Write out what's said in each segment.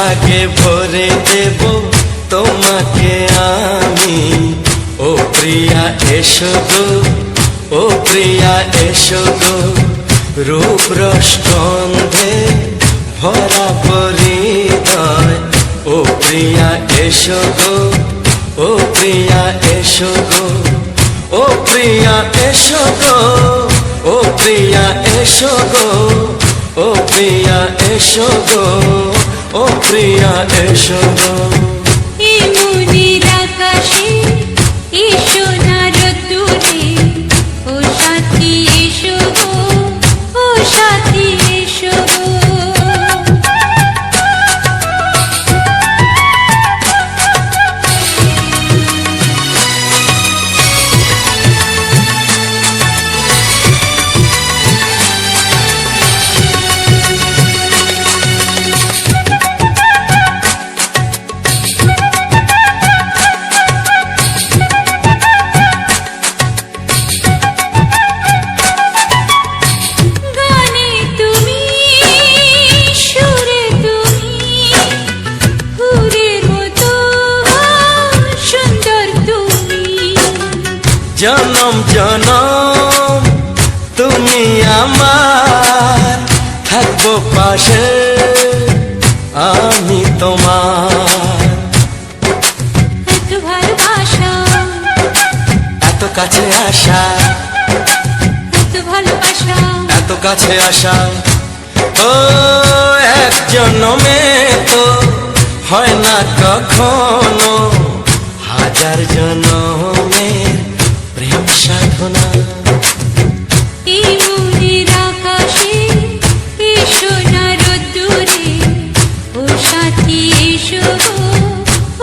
সোহাগে ভরে দেব তোমাকে আমি। ও প্রিয়া এসো গো, ও প্রিয়া এসো গো, রূপ রস গন্ধে ভরা পরিদয়। ও প্রিয়া এসো গো, ও প্রিয়া এসো গো, ও প্রিয়া এসো গো, ও প্রিয়া এসো গো, ও প্রিয়া এসো গো, ও প্রিয়া এসো গো। এই মনের আকাশে এই সোনার রোদ্দুরে, ও সাথী এসো গো, ও সাথী এসো গো। জনম জনম তুমি আমার, থাকবো পাশে আমি তোমার। এত ভালোবাসা, এত কাছে আসা, এত ভালোবাসা, এত কাছে আসা, ও এক জন্মে তো হয় না কখনো, হাজার জন্মের প্রেম সাধনা। এই মনের আকাশে এই সোনার রোদ্দুরে, ও সাথী এসো গো,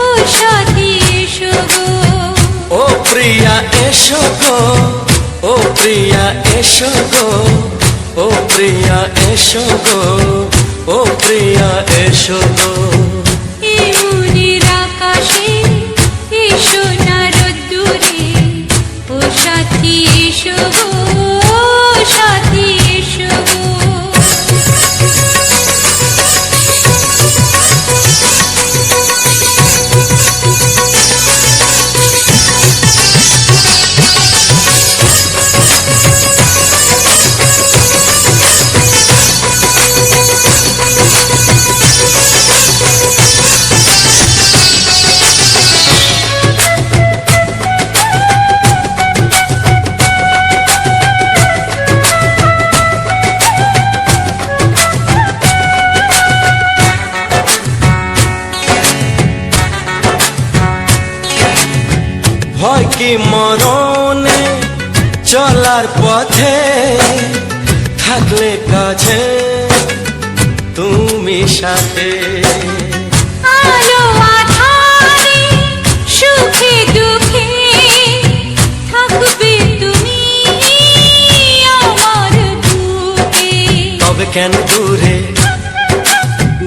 ও সাথী এসো গো। ও প্রিয়া এসো গো, ও প্রিয়া এসো গো, ও প্রিয়া এসো গো, ও প্রিয়া এসো গো। এই মনের আকাশে এই সোনার রোদ্দুরে, ও সাথী এসো গো, ও সাথী এসো গো। ভয় কি মরণে চলার পথে, থাকলে কাছে তুমি সাথে। আলো আঁধারে সুখে দুঃখে থাকবে তুমি আমার বুকে। তবে কেন দূরে,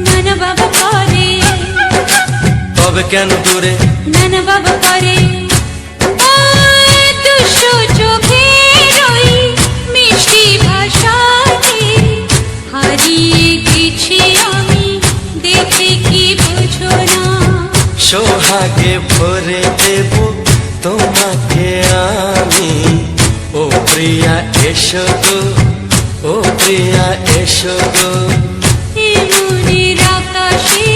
নানা বাবা করে, তবে কেন দূরে, নানা বাবা করে। দুষ্টু চোখের ওই মিষ্টি ভাষাতে হারিয়ে গেছি আমি, দেখে কি বুঝো না। সোহাগে ভরে দেব তোমাকে আমি। ও প্রিয়া এসো গো, ও প্রিয়া এসো গো। এই মনের আকাশে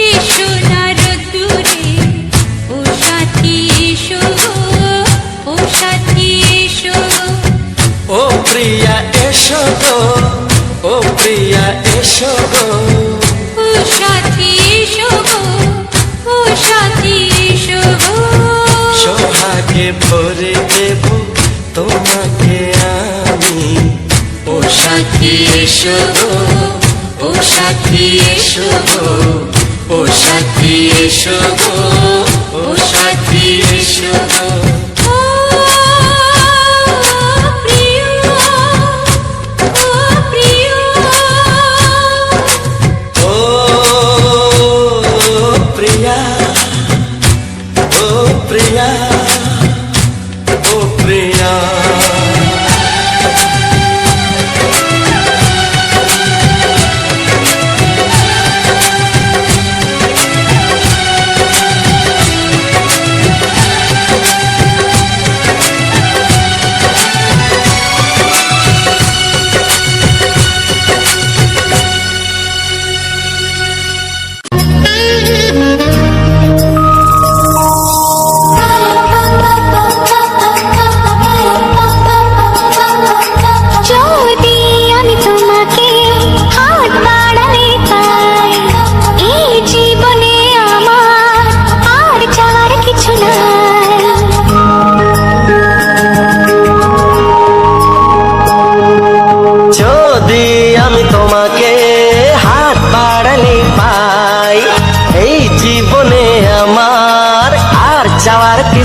এই সোনার রোদ্দুরে, ও সাথী এসো গো, ও সাথী এসো গো। ও প্রিয়া এসো গো, ও প্রিয়া এসো গো, ও সাথী এসো গো, ও সাথী এসো গো। সোহাগে ভরে দেব তোমাকে আমি। ও সাথী এসো গো, ও সাথী এসো গো, ও সাথী এসো গো, ও সাথী এসো গো। ও প্রিয়, ও প্রিয়, ও প্রিয়া, ও প্রিয়া, ও প্রিয়া।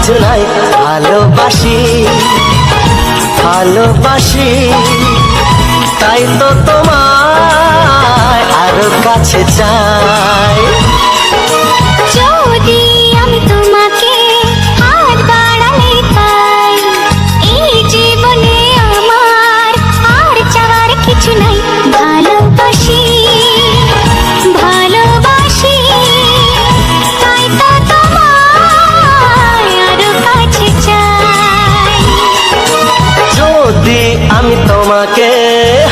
কিছু নাই। ভালোবাসি ভালোবাসি তাই তো তোমায় আরো কাছে চাই। যদি আমি তোমাকে হাত বাড়ালে পাই, এই জীবনে আমার আর চাওয়ার কিছু নাই। ভালোবাসি ভালোবাসি তাই তো তোমায় আরো কাছে চাই। যদি আমি তোমাকে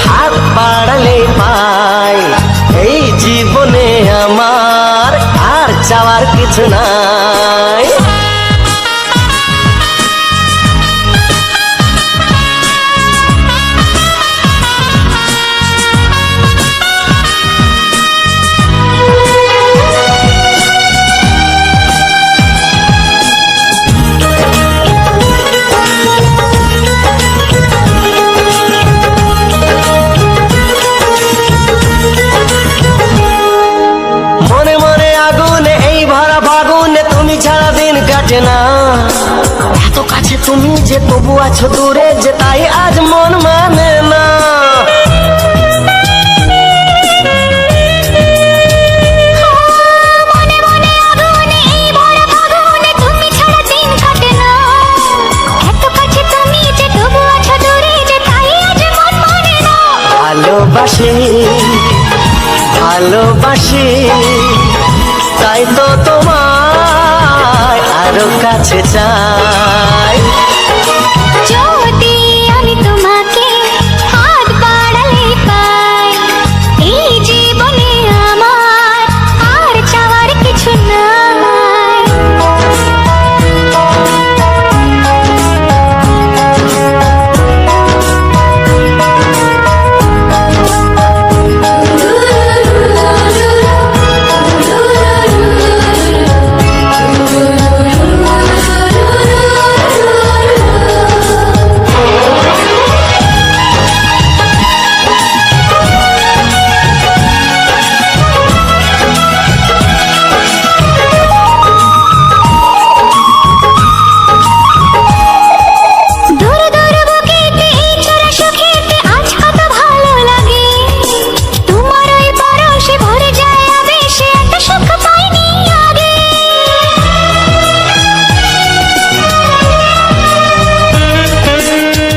হাত বাড়ালে পাই, এই জীবনে আমার আর চাওয়ার কিছু নাই। মনে মনে আগুনে এই ভরা ফাগুনে তুমি ছাড়া দিন কাটে না। এত কাছে তুমি যে তবু আছো দূরে যে, তাই আজ মন মানে না। মনে মনে আগুনে এই ভরা ফাগুনে তুমি ছাড়া দিন কাটে না। এত কাছে তুমি যে তবু আছো দূরে যে, তাই আজ মন মানে না। ভালোবাসি ভালোবাসি তাই তো তোমায় আরো কাছে চাই। যদি আমি তোমাকে হাত বাড়ালে পাই, এই জীবনে আমার আর চাওয়ার কিছু নাই। দূর দূর বুকেতে এই ছোড়া সুখেতে আজ কত ভালো লাগে। তোমার ওই পরশে ভরে যায় আবেশে, এত সুখ পাইনি আগে।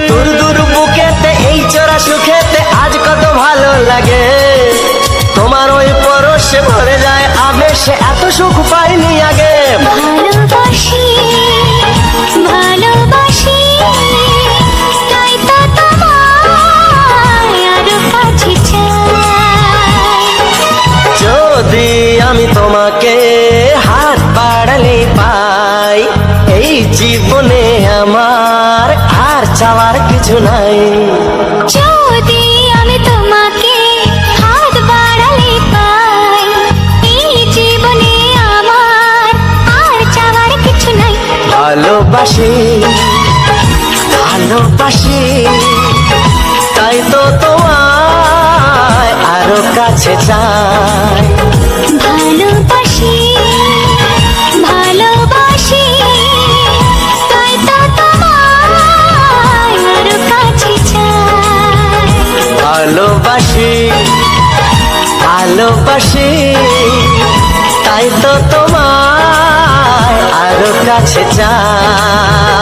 দূর দূর বুকেতে এই চোরা সুখেতে আজ কত ভালো লাগে। তোমার ওই পরশে ভরে যায় আবেশে, এত সুখ পাইনি আগে। ভালোবাসি ভালোবাসি তাই তো তোমায় আরো কাছে চাই। যদি আমি তোমাকে হাত বাড়ালে পাই, এই জীবনে আমার আর চাওয়ার কিছু নাই। যদি আমি তোমাকে হাত বাড়ালে পাই, এই জীবনে আমার আর চাওয়ার কিছু নাই। ভালোবাসি ভালোবাসি তাই তো তোমায় আরো কাছে চাই। ভালোবাসি ভালোবাসি তাই তো তোমায় আরো কাছে চাই। ভালোবাসি ভালোবাসি তাই তো তোমায় আরো কাছে চাই।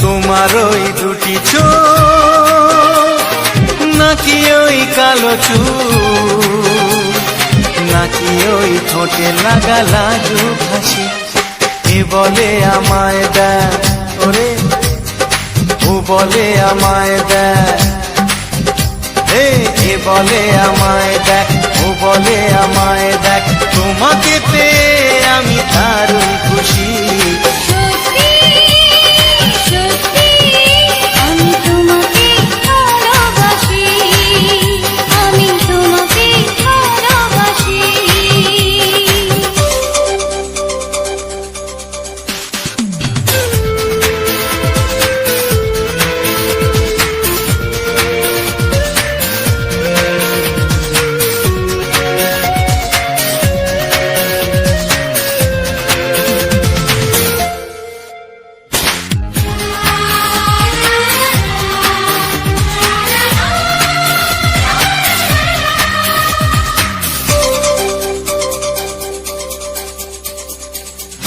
তোমার ওই দুটি চোখ, নাকি ওই কালো চুল, নাকি ওই ঠোঁটে লাগা লাজুক হাসি, এ বলে আমায় দেয় ওরে, ও বলে আমায় দেয়, এ বলে আমায় দেখ, ও বলে আমায় দেখ, তোমাকে পেয়ে আমি দারুণ খুশি। সত্যি সত্যি আমি তোমাকে ভালোবাসি।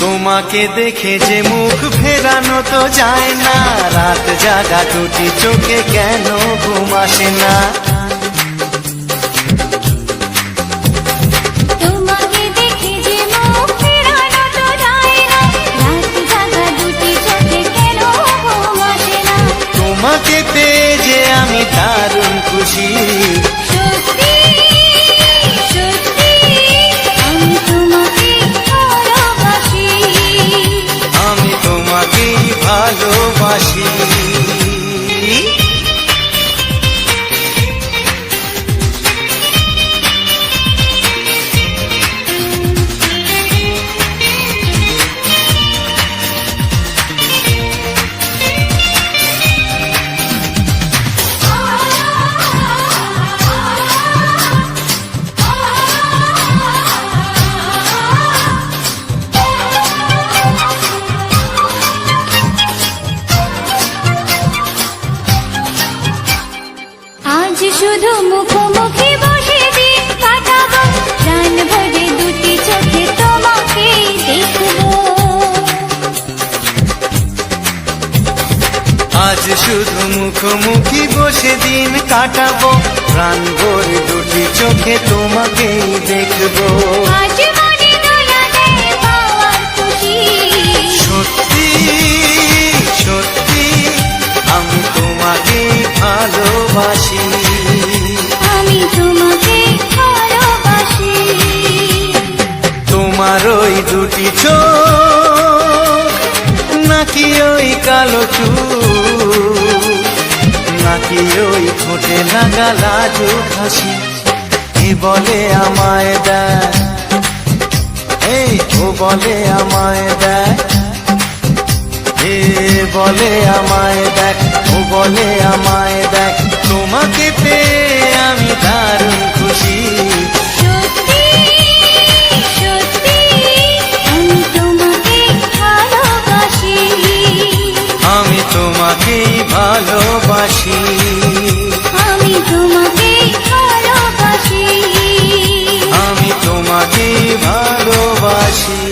তোমাকে দেখে যে মুখ ফেরানো তো যায় না, রাত জাগা দুটি চোখে কেন ঘুম আসে না। তোমাকে দেখে যে মুখ ফেরানো তো যায় না, রাত জাগা দুটি চোখে কেন ঘুম আসে না। তোমাকে পেয়ে যে আমি দারুণ খুশি, সত্যি সত্যি আমি তোমাকে ভালোবাসি, আমি তোমাকেই ভালোবাসি। আজ শুধু মুখোমুখি বসে দিন কাটাবো, প্রাণ ভরে দুটি চোখে তোমাকে দেখবো। আজ শুধু মুখোমুখি বসে দিন কাটাবো, প্রাণ ভরে দুটি চোখে তোমাকেই দেখবো। আজ মনে দোলা দেয় পাওয়ার খুশি, সত্যি সত্যি আমি তোমাকেই ভালোবাসি, আমি তোমাকে ভালোবাসি। তোমার ওই দুটি চোখ, নাকি ওই কালো চুল, নাকি ওই ঠোঁটে লাগা লাজুক হাসি, এ বলে আমায় দেয়, এই ও বলে আমায় দেয়, এ বলে আমায় দেখ, ও বলে আমায় দেখ, তোমাকে পেয়ে আমি দারুণ খুশি। সত্যি সত্যি আমি তোমাকে ভালোবাসি, আমি তোমাকেই ভালোবাসি, আমি তোমাকে ভালোবাসি, আমি তোমাকেই ভালোবাসি।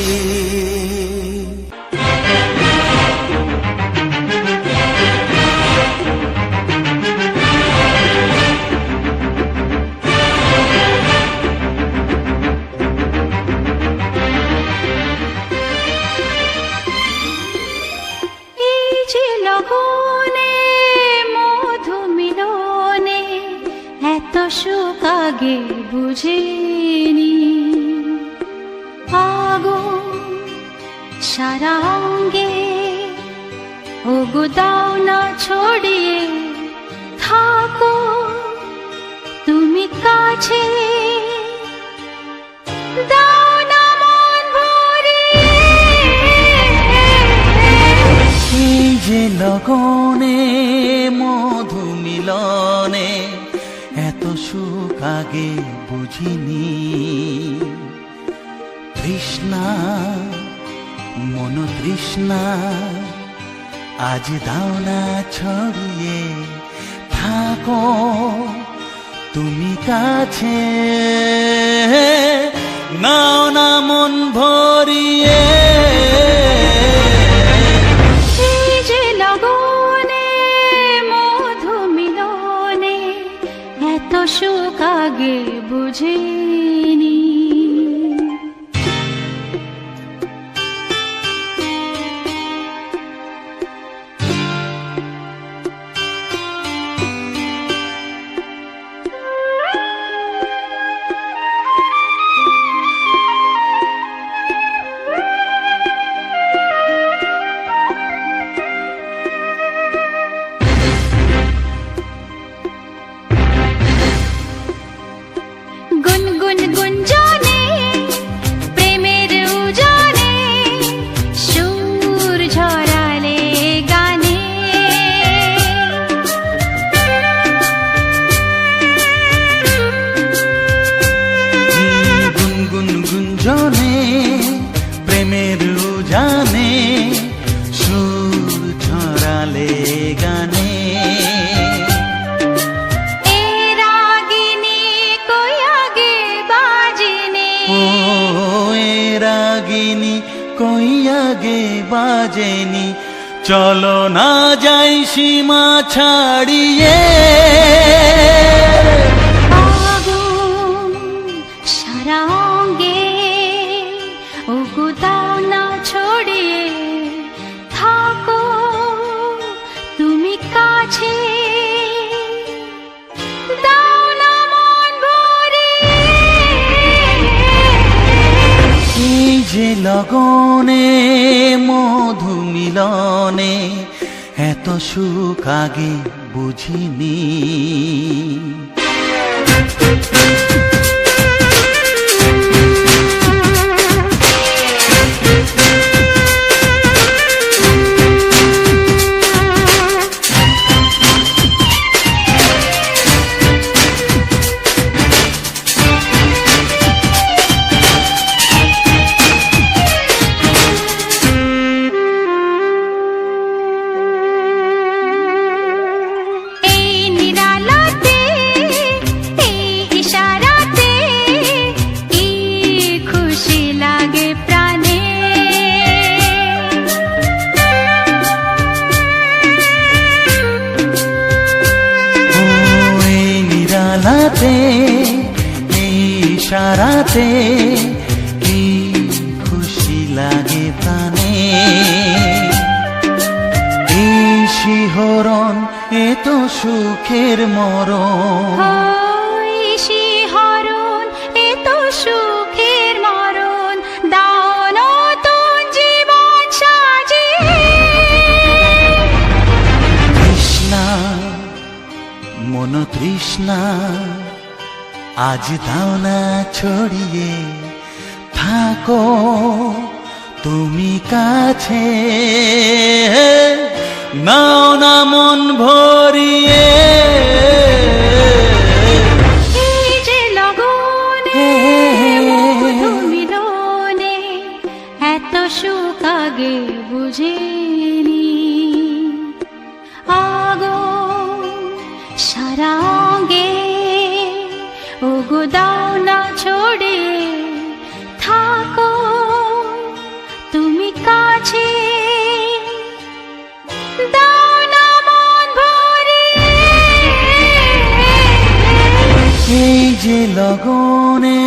এই যে লগনে মধু মিলনে এত সুখ আগে বুঝিনি, আগুন সারা অঙ্গে ওগো দাও না ছড়িয়ে থাকো তুমি কাছে, দাও না মন ভরিয়ে। এই যে লগনে মধু মিলনে এত সুখ আগে বুঝিনি, তৃষ্ণা মন তৃষ্ণা আজ দাও না ছড়িয়ে থাকো তুমি কাছে, নাও না মন ভরিয়ে। এই যে লগনে মধু মিলনে এত সুখ আগে বুঝিনি। গুনগুন গুঞ্জনে প্রেমের উজানে সুর ঝরালে গানে, গুনগুন গুঞ্জনে প্রেমের উজানে সুর ছড়ালে গানে, এ রাগিনী কই আগে বাজিনি, ও এ রাগিনী কই আগে বাজেনি, চলো না যাই সীমা ছাড়িয়ে। আগুন সারা অঙ্গে ওগো দাও না ছড়িয়ে, থাকো তুমি কাছে, দাও না মন ভরিয়ে। এই যে লগনে মধু মিলনে, এত সুখ আগে বুঝিনি। ইশারাতে কি খুশি লাগে প্রাণে, এই শিহরণ এ তো সুখের মরণ। ওই শিহরণ এ তো সুখের মরণ, দাও নতুন জীবন সাজিয়ে। তৃষ্ণা মন তৃষ্ণা আজ দাও না ছড়িয়ে, থাকো তুমি কাছে, নাও না মন ভরিয়ে। এই যে লগনে মধু মিলনে, এত সুখ আগে বুঝিনি। আগুন সারা অঙ্গে ওগো দাও না ছড়িয়ে, থাকো তুমি কাছে, দাও না মন ভরিয়ে। এই যে লগনে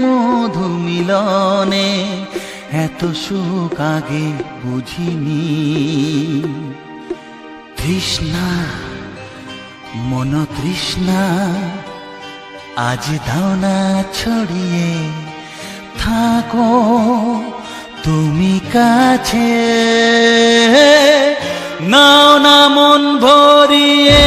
মধু মিলনে, এত সুখ আগে বুঝিনি। তৃষ্ণা মন তৃষ্ণা আজ দাও না ছড়িয়ে, থাকো তুমি কাছে, নাও না মন ভরিয়ে।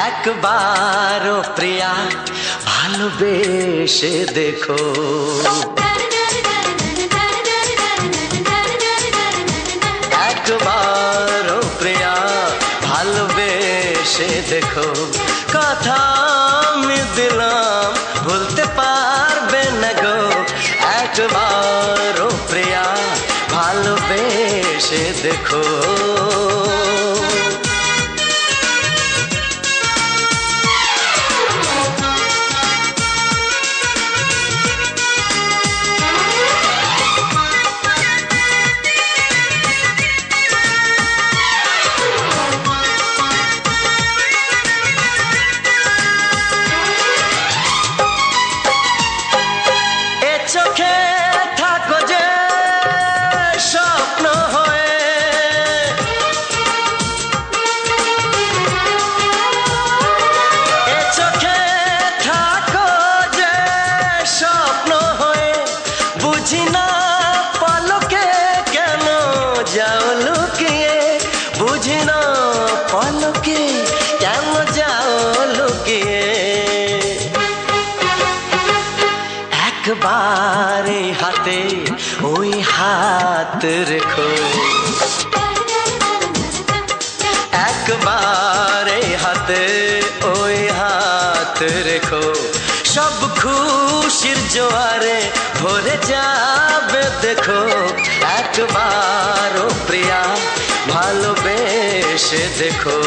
একবারও প্রিয়া ভালোবেসে দেখো, একবারও প্রিয়া ভালোবেসে দেখো, কথা আমি দিলাম ভুলতে পারবে না গো। একবারও প্রিয়া ভালোবেসে দেখো। চোখে থাকো যে স্বপ্ন হয়ে, একবার এই হাতে ওই হাত রেখো, একবার এই হাতে ওই হাত রেখো, সব খুশির জোয়ারে ভরে যাবে দেখো। একবার ও প্রিয়া ভালোবেসে দেখো।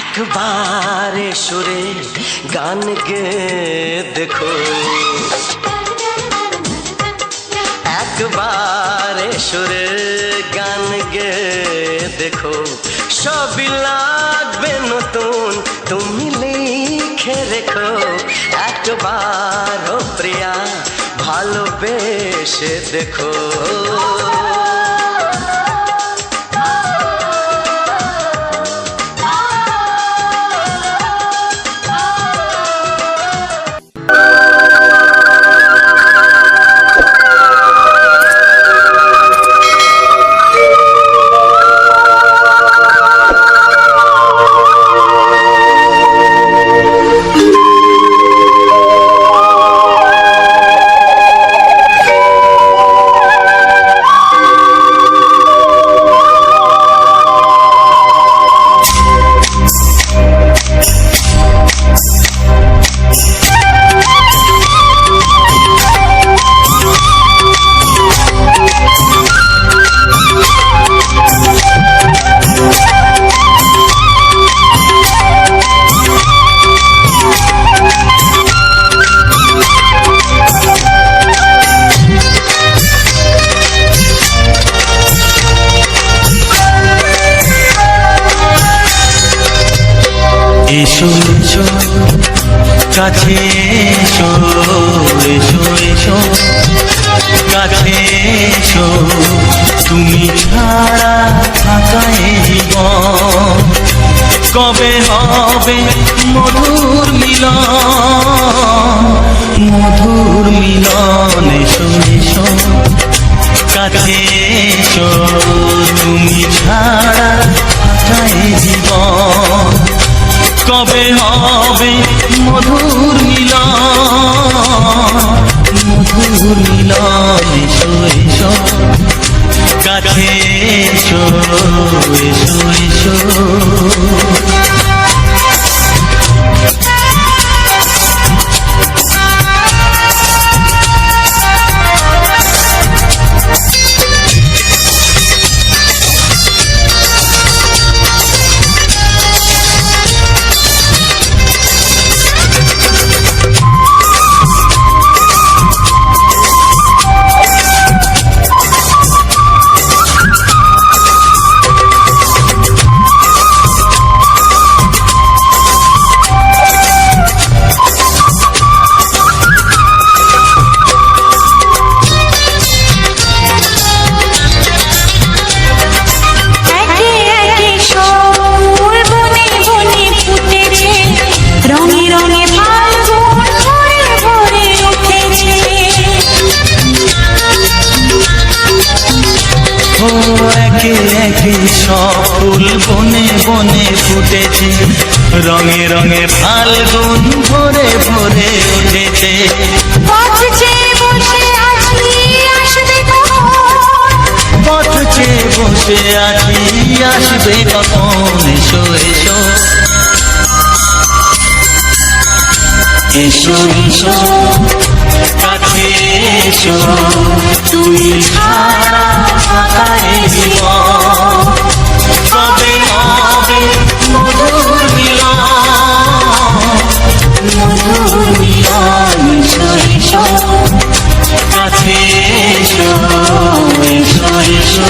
একবার সুরে গান গে দেখো, একবার সুরে গান গে দেখো, সবই লাগবে নতুন তুমি লিখে রেখো। একবার ও প্রিয়া ভালোবেসে দেখো। এসো এসো কাছে এসো, এসো এসো কাছে এসো, তুমি ছাড়া থাকা এ জীবন কবে হবে মধুর মিলন, মধুর মিলন। এসো এসো কাছে এসো, তুমি ছাড়া থাকা এ জীবন কবে হবে মধুর মিলন, মধুর মিলন। এসো এসো কাছে এসো, এসো এসো। একে একে সব ফুল বনে বনে ফুটেছে, রঙে রঙে ফাল্গুন ভরে ভরে উঠেছে। পথ চেয়ে বসে আছি আসবে কখন, পথ চেয়ে বসে আছি আসবে কখন। এসো এসো এসো এসো কাছে এসো, তুমি ছাড়া থাকা এ জীবন, তবে হবে মধুর মিলন, মধুর মিলন। এসো এসো কাছে এসো, এসো এসো।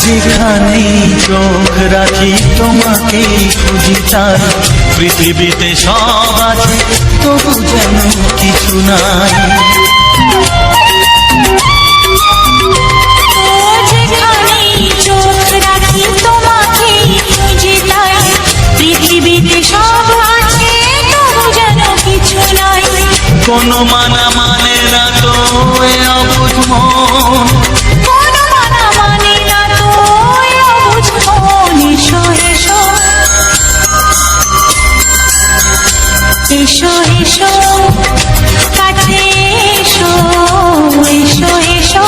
যেখানেই চোখ রাখি তোমাকেই খুঁজি, তাই পৃথিবীতে সব আছে তবু যেন কিছু নাই। যেখানেই চোখ রাখি তোমাকেই খুঁজি, তাই পৃথিবীতে সব আছে তবু যেন কিছু নাই। কোনো মানা মানে না তো এ অবুঝ মন, কোনো মানা মানে না তো এ অবুঝ মন। এসো এসো, এসো এসো কাছে এসো, এসো এসো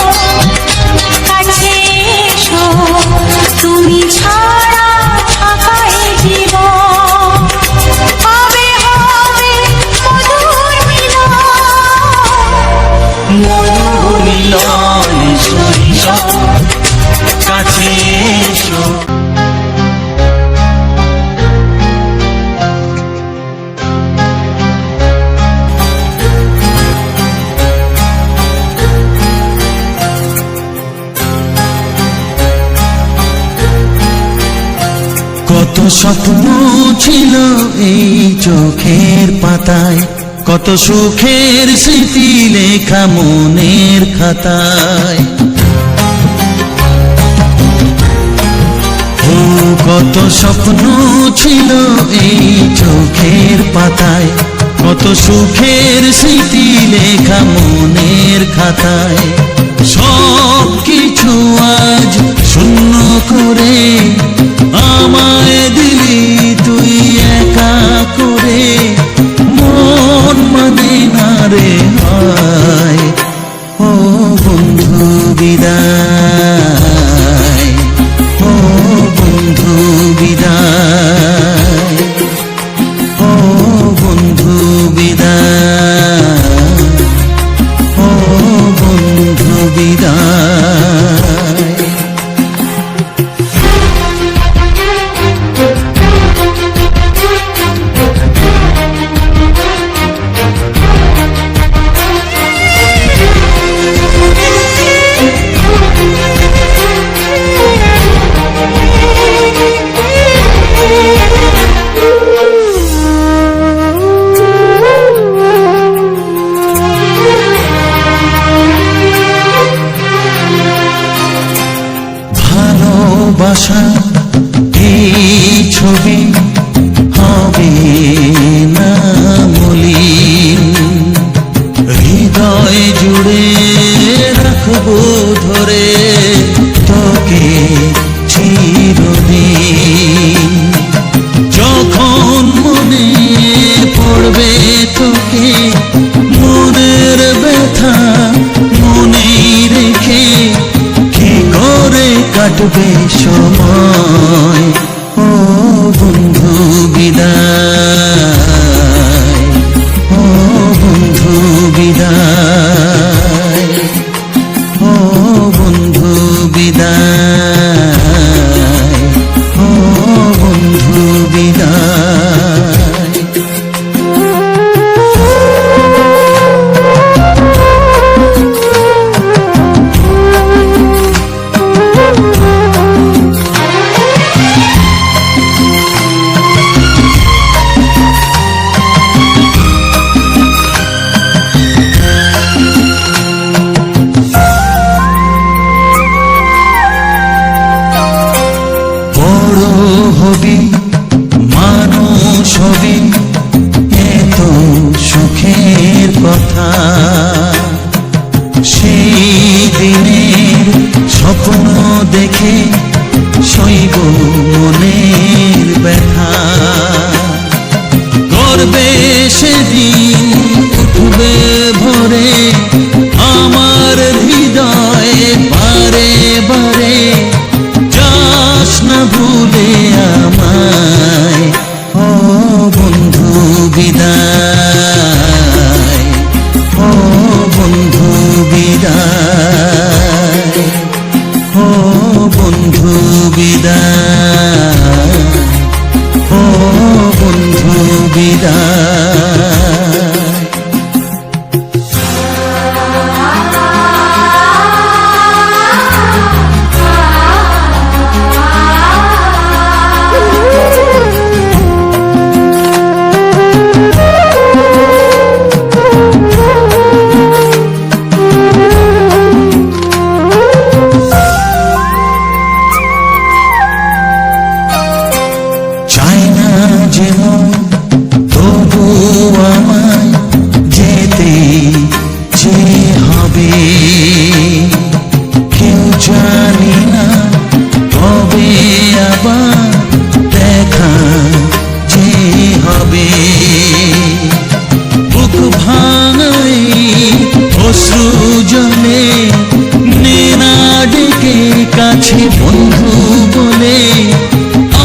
কাছে এসো। তুমি ছাড়া থাকা এ জীবন, হবে হবে মধুর মিলন, মধুর মিলন। এসো এসো কাছে এসো। কত স্বপ্ন ছিল এই চোখের পাতায়, কত সুখের স্মৃতি লেখা মনের খাতায়। ও কত স্বপ্ন ছিল এই চোখের পাতায়, কত সুখের স্মৃতি লেখা মনের খাতায়। সব কিছু আজ শূন্য করে আমায় দিলি তুই একা করে, মন মানে না রে হায়। ও বন্ধু বিদায়, ও বন্ধু বিদায়, ও বন্ধু বিদায়, ও বন্ধু বিদায়। ভালোবাসা এই ছবি হবে না মলিন, হৃদয় জুড়ে রাখবো ধরে তোকে চিরদিন। যখন মনে পড়বে তোকে, মনের ব্যথা মনেই রেখে কি করে কাটবে সময়। ও বন্ধু বিদায়, ও বন্ধু বিদায়, ও বন্ধু বিদায়, ও বন্ধু বিদায়। দিনের স্বপ্ন দেখে সইব মনের ব্যথা। গর্বে সেদিন উঠবে ভরে আমার হৃদয়ে বারে বারে, যাস না ভুলে আমায় ও বন্ধু বিদায়, ও বন্ধু বিদায়, ও বন্ধু বিদায়, ও বন্ধু বিদায়। কাছে বন্ধু বলে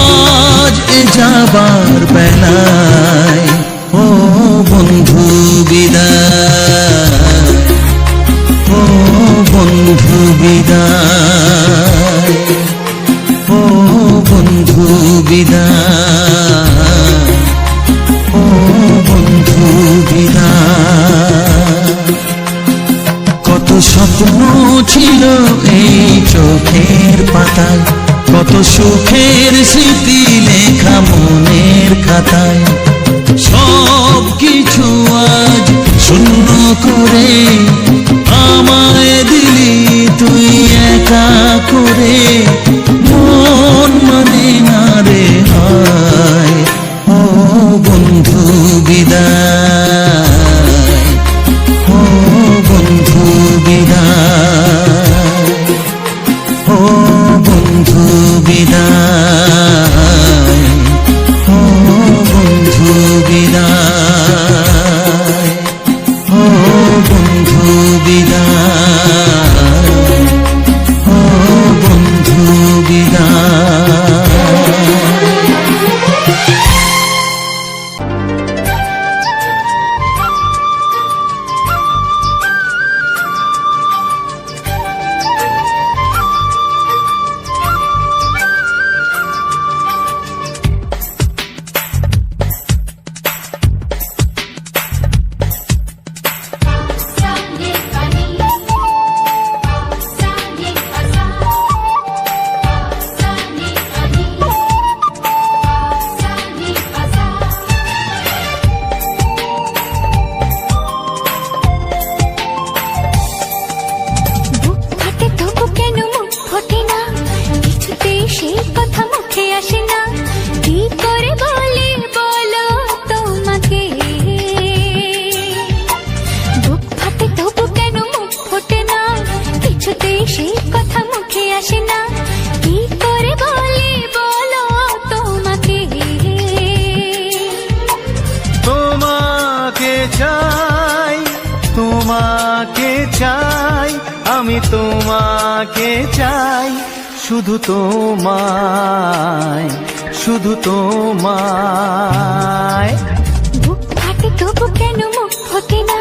আজ এ যাবার বেলায়, ও বন্ধু বিদায়, ও বন্ধু বিদায়, ও বন্ধু বিদায়, ও বন্ধু বিদায়। কত স্বপ্ন ছিল এই চোখের পাতায়, কত সুখের স্মৃতি লেখা মনের খাতায়, সব কিছু আজ শূন্য করে আমায় দিলি তুই একা করে। মন মানে না রে হায়, ও বন্ধু বিদায়, ও বন্ধু বিদায়, ও বন্ধু বিদায়, ও বন্ধু বিদায়, ও বন্ধু বিদায়, ও বন্ধু বিদায়। তোমাকে চাই, আমি তোমাকে চাই, শুধু তোমায়, শুধু তোমায়। বুক ফাটে তবু কেন মুখ ফোটে না,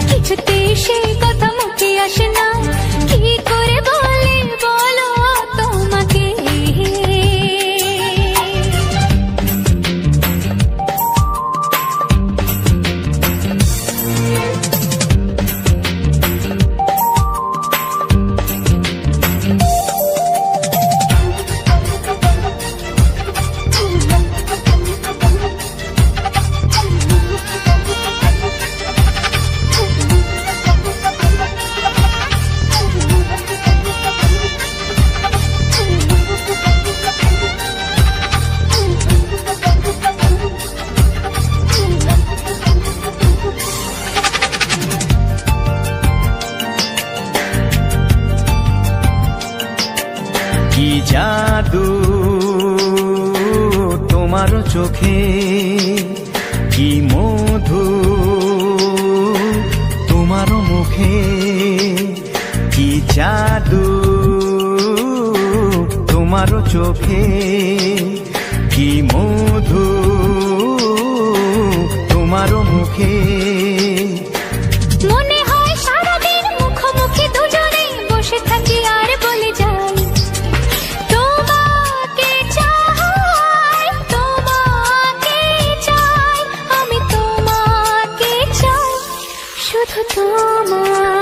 কিছুতে সেই কথা মুখে আসে না, কি করে বলে বলো তোমাকে। কি জাদু তোমার চোখে, কি মধু তোমার মুখে, কি জাদু তোমার চোখে, কি মধু তোমার মুখে। মনে হয় সারাদিন মুখোমুখি দুজনে বসে থাকি আর বলে যাই তোমাকে চাই, তোমাকে চাই, আমি তোমাকে চাই, শুধু তোমায়,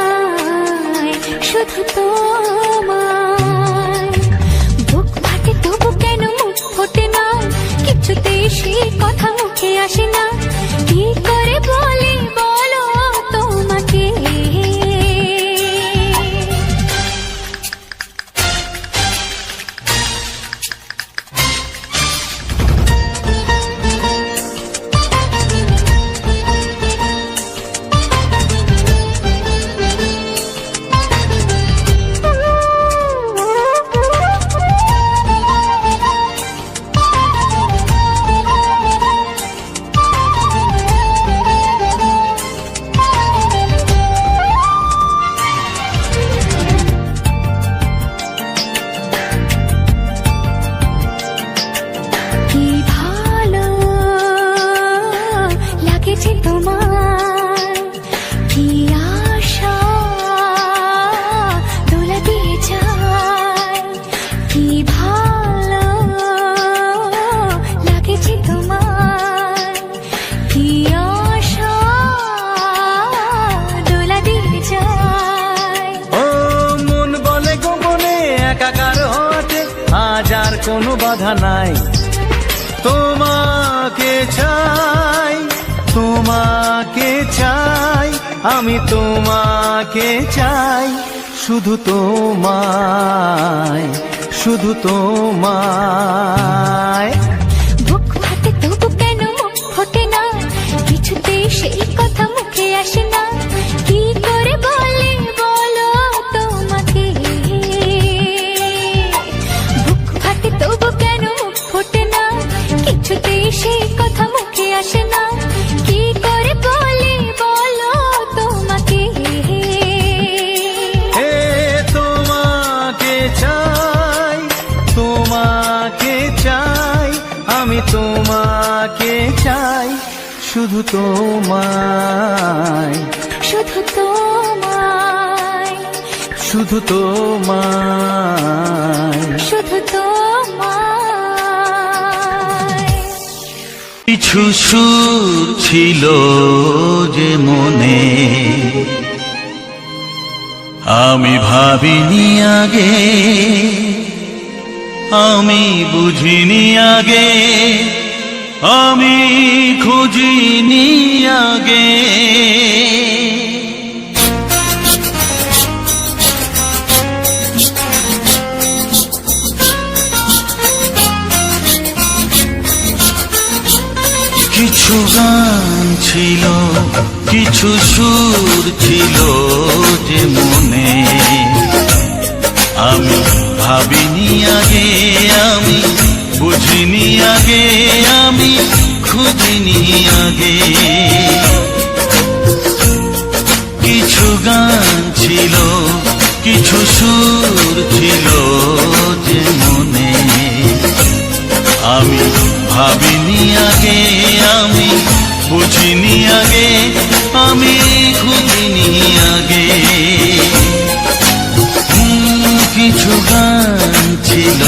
শুধু তোমায়। বুক ফাটে তবু কেন মুখ ফোটে না, কিছুতেই সেই কথা মুখে আসে না, কি করে বলি বলো তোমাকে। কি ভালো লাগেছে তোমার, কি আশা দোলা দিয়ে যায়, কি ভালো লাগেছে তোমার, কি আশা দোলা দিয়ে যায়। ও মন বলে গোপনে একাকার হতে আজ আর কোনো বাধা নাই, তোমাকে চাই, তোমাকে চাই, আমি তোমাকে চাই, শুধু তোমায়, শুধু তোমায়। বুক ফাটে তবু কেন মুখ ফোটে না, কিছুতেই সেই কথা মুখে আসে না, কি করে বলে বলো তোমাকে। বুক ফাটে তবু কেন মুখ ফোটে না, কিছুতেই সেই কথা মুখে আসে না, কি করে বলে বলো তোমাকে। হে তোমাকে চাই, তোমাকে চাই, আমি তোমাকে চাই, শুধু তোমায়, শুধু তোমায়, শুধু তোমায়। শুধু তোমায়। কিছু সুর ছিল যে মনে, আমি ভাবিনি আগে, আমি বুঝিনি আগে, আমি খুঁজিনি আগে। কিছু গান ছিল, কিছু সুর ছিল যে মনে, আমি ভাবিনি আগে, আমি বুঝিনি আগে, আমি খুঁজিনি আগে। কিছু গান ছিল, কিছু সুর ছিল যে মনে, আমি ভাবিনি আগে, আমি বুঝিনি আগে, আমি খুঁজিনি আগে। কিছু গান ছিল,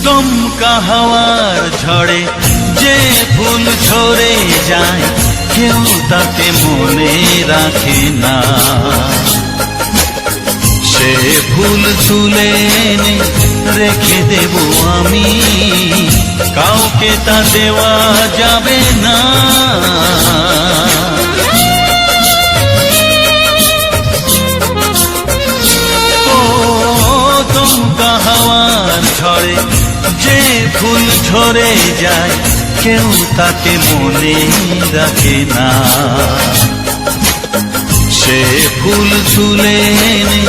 দমকা হাওয়ার ঝড়ে যে ফুল ঝরে যায় কেউ তাকে মনে রাখে না। সে ফুল তুলে এনে রেখে দেব আমি, কাউকে তা দেওয়া যাবে না। ও দমকা হাওয়ার ঝড়ে যে ফুল ঝরে যায় কেউ তাকে মনে রাখে না। সে ফুল তুলে এনে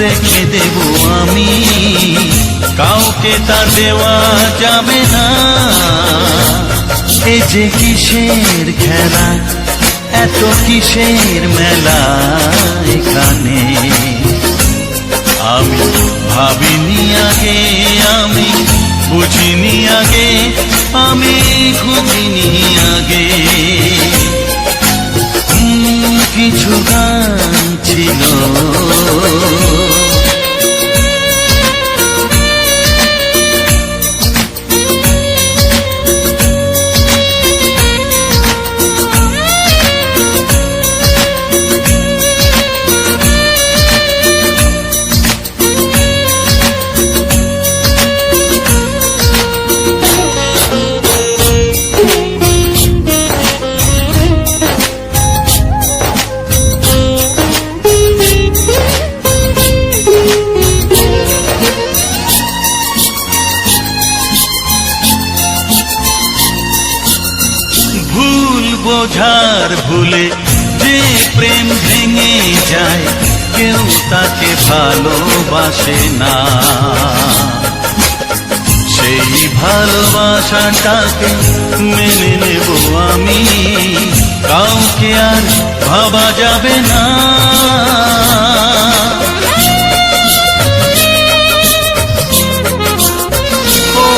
রেখে দেব আমি, কাউকে তা দেওয়া যাবে না। এ যে কিসের খেলা, এত কিসের মেলা এখানে, আমি ভাবিনি আগে, আমি বুঝিনি আগে, আমি খুঁজিনি আগে। কিছু গান ছিল বোঝার ভুলে যে প্রেম ভেঙে যায় কেউ তাকে ভালোবাসে না। সেই ভালোবাসাটাকে মেনে নেব আমি, কাউকে আর ভাবা যাবে না। ও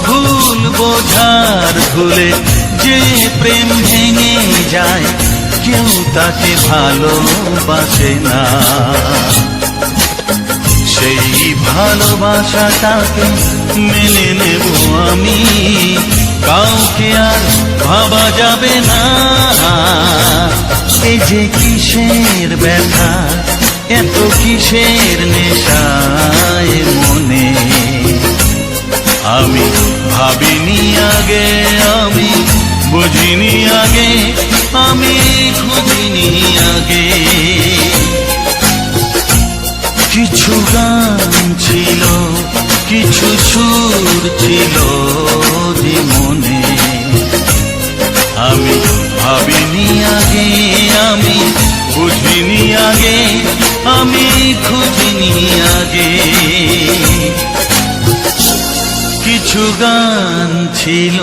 ভুল বোঝার ভুলে যে প্রেম ভেঙে যায় কেউ তাকে ভালোবাসে না। সেই ভালোবাসাটাকে মেনে নেব আমি, কাউকে আর ভাবা যাবে না। এই যে কিসের ব্যথা, এত কিসের নেশায় মনে, আমি ভাবিনি আগে, আমি বুঝিনি আগে, আমি খুঁজিনি আগে। কিছু গান ছিল, কিছু সুর ছিল যে মনে, আমি ভাবিনি আগে, আমি বুঝিনি আগে, আমি খুঁজিনি আগে। কিছু গান ছিল।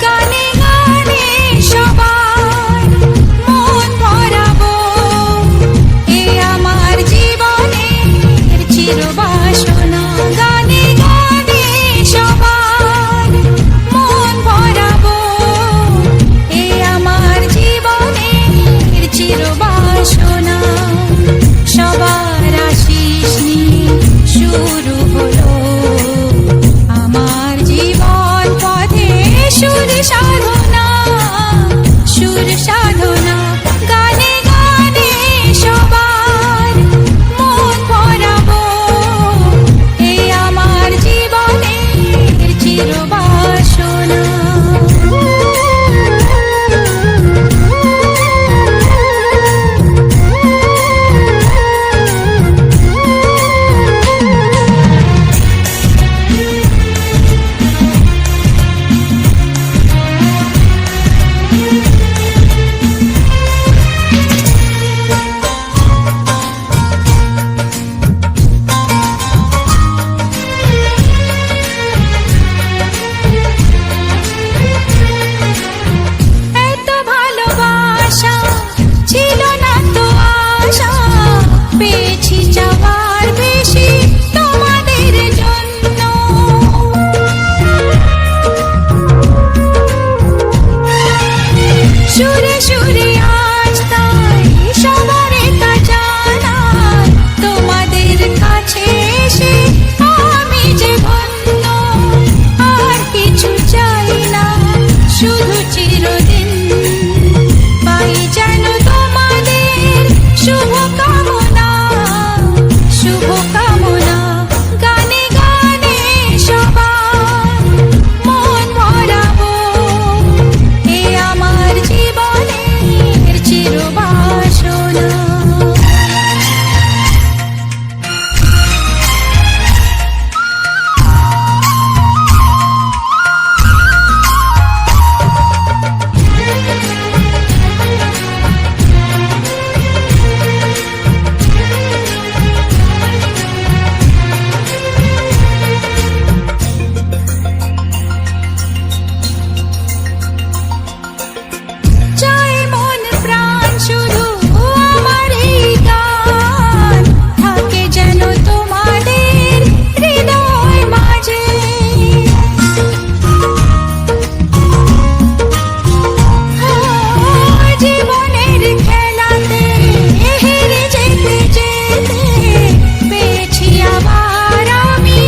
গানে গানে সবার মন সুরে আজ তাই সবারে তা জানাই, তোমাদের কাছে এসে আমি যে ধন্য, আর কিছু চাই না, শুধু চিরদিন পাই যেন তোমাদের শুভকামনা, শুভকামনা। গানে গানে সবার মন ভরাবো, এ আমার জীবনের চিরবাসনা। চাই মন প্রাণ শুধু আমার এই গান থাকে যেন তোমাদের হৃদয় মাঝে। জীবনের খেলাতে হেরে যেতে যেতে পেয়েছি আবার আমি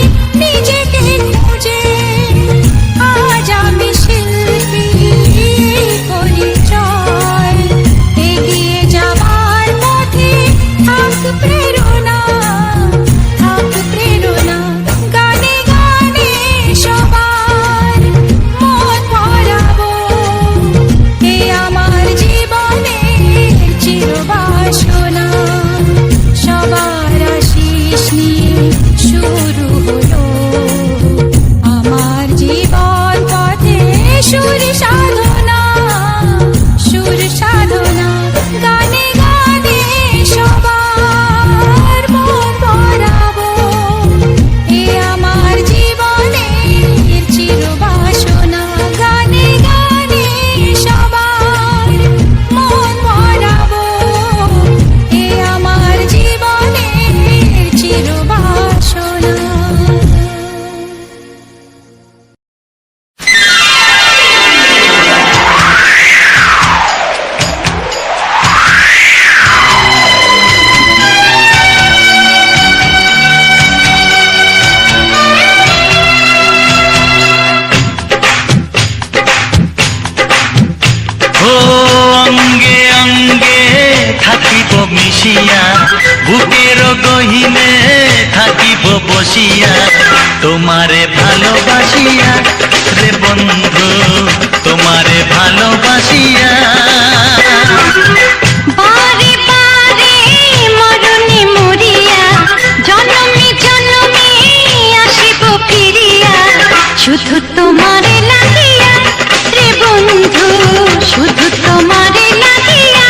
নিজেকে খুঁজে। আজ আমি শিল্পী পরিচয়, এগিয়ে যাবার পথে থাক প্রেরণা, থাক প্রেরণা। গানে গানে সবার মন ভরাবো, এ আমার জীবনের চিরবাসনা। সবার আশিস নিয়ে শুরু হলো আমার জীবন পথে সুর সাধনা, সুর সাধনা। গানে গানে সবার মন ভরাবো, এ আমার জীবনের চিরবাসনা। গানে গানে সবার মন ভরাবো, এ আমার জীবনের চিরবাসনা। ও অঙ্গে অঙ্গে থাকিব মিশিয়া, বুকের গহিনে থাকিব বসিয়া, তোমারে ভালোবাসিয়া রে বন্ধু, তোমারে ভালোবাসিয়া। বারে বারে মরণে মরিয়া, জনমে জনমে আসিব ফিরিয়া, শুধু তোমারে লাগিয়া রে বন্ধু, শুধু তোমারে লাগিয়া।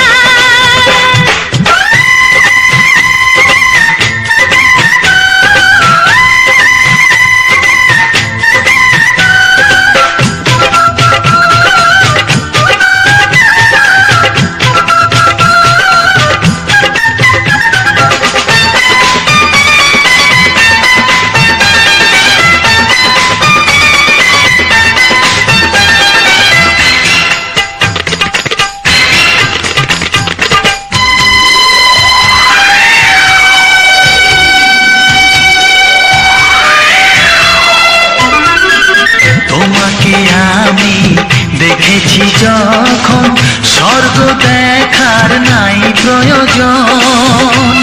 তোমাকে আমি দেখেছি যখন, স্বর্গ দেখার নাই প্রয়োজন।